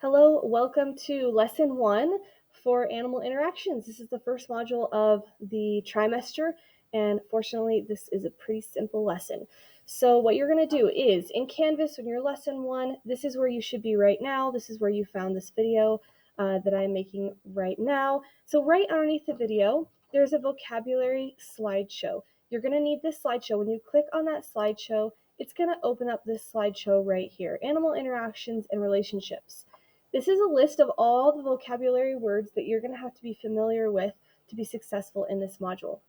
Hello, welcome to lesson 1 for animal interactions. This is the first module of the trimester, and fortunately this is a pretty simple lesson. So what you're going to do is, in Canvas, when you're lesson 1, this is where you should be right now. This is where you found this video that I'm making right now. So right underneath the video, there's a vocabulary slideshow. You're going to need this slideshow. When you click on that slideshow, it's going to open up this slideshow right here, Animal Interactions and Relationships. This is a list of all the vocabulary words that you're going to have to be familiar with to be successful in this module.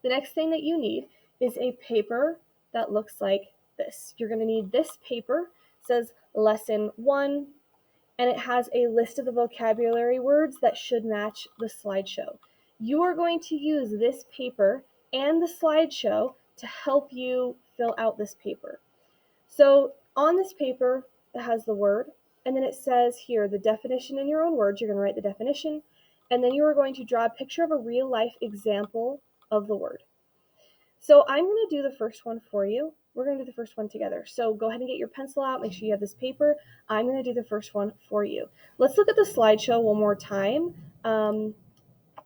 The next thing that you need is a paper that looks like this. You're going to need this paper. It says lesson 1, and it has a list of the vocabulary words that should match the slideshow. You are going to use this paper and the slideshow to help you fill out this paper. So on this paper, it has the word, and then it says here the definition in your own words. You're going to write the definition, and then you are going to draw a picture of a real-life example of the word. So I'm going to do the first one for you. We're going to do the first one together. So go ahead and get your pencil out. Make sure you have this paper. I'm going to do the first one for you. Let's look at the slideshow one more time.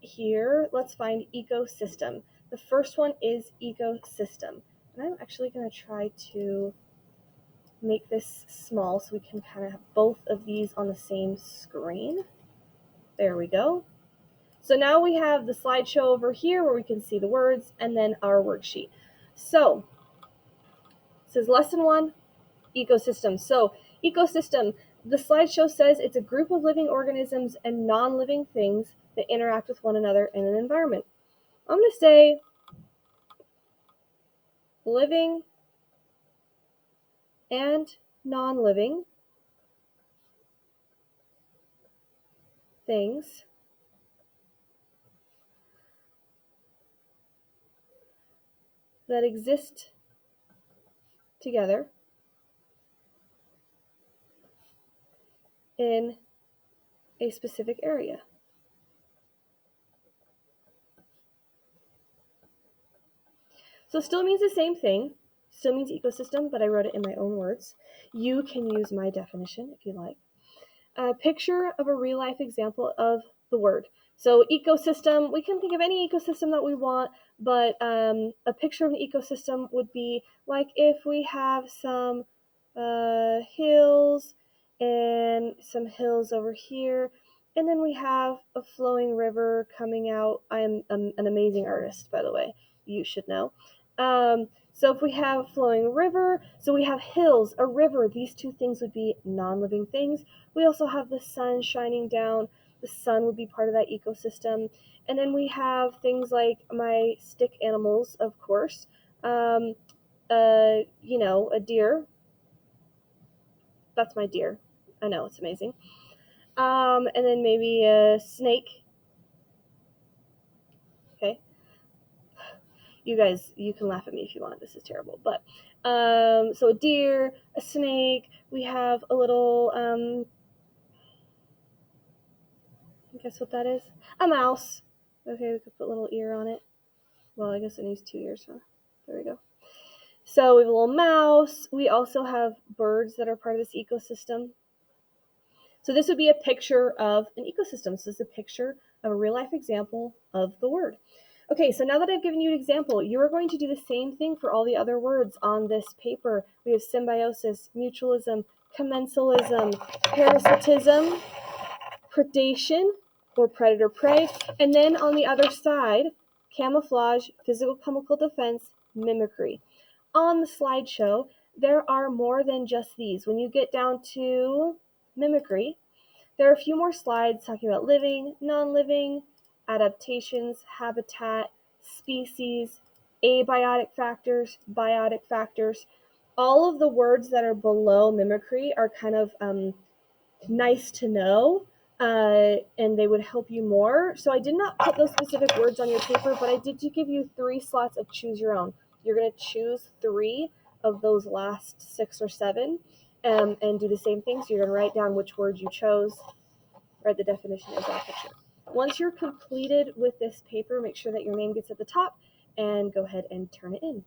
Here, let's find ecosystem. The first one is ecosystem. And I'm actually going to try to make this small so we can kind of have both of these on the same screen. There we go. So now we have the slideshow over here where we can see the words and then our worksheet. So it says lesson 1, ecosystem. So ecosystem, the slideshow says it's a group of living organisms and non-living things that interact with one another in an environment. I'm going to say living and non-living things that exist together in a specific area. So it still means the same thing, still means ecosystem, but I wrote it in my own words. You can use my definition if you like. A picture of a real-life example of the word. So ecosystem, we can think of any ecosystem that we want, but a picture of an ecosystem would be like if we have some hills and some hills over here, and then we have a flowing river coming out. I am an amazing artist, by the way. You should know. So if we have flowing river, so we have hills, a river, these two things would be non-living things. We also have the sun shining down. The sun would be part of that ecosystem. And then we have things like my stick animals, of course. A deer. That's my deer. I know, it's amazing. And then maybe a snake. Okay. You guys, you can laugh at me if you want. This is terrible. But, so a deer, a snake, we have a little, guess what that is? A mouse. Okay, we could put a little ear on it. Well, I guess it needs 2 ears, huh? There we go. So we have a little mouse. We also have birds that are part of this ecosystem. So this would be a picture of an ecosystem. So this is a picture of a real-life example of the word. Okay, so now that I've given you an example, you are going to do the same thing for all the other words on this paper. We have symbiosis, mutualism, commensalism, parasitism, predation, or predator-prey, and then on the other side, camouflage, physical chemical defense, mimicry. On the slideshow, there are more than just these. When you get down to mimicry, there are a few more slides talking about living, non-living, adaptations, habitat, species, abiotic factors, biotic factors. All of the words that are below mimicry are kind of nice to know, and they would help you more. So I did not put those specific words on your paper, but I did give you 3 slots of choose your own. You're going to choose 3 of those last 6 or 7 and do the same thing. So you're going to write down which words you chose, write the definition, and draw a picture. Once you're completed with this paper, make sure that your name gets at the top and go ahead and turn it in.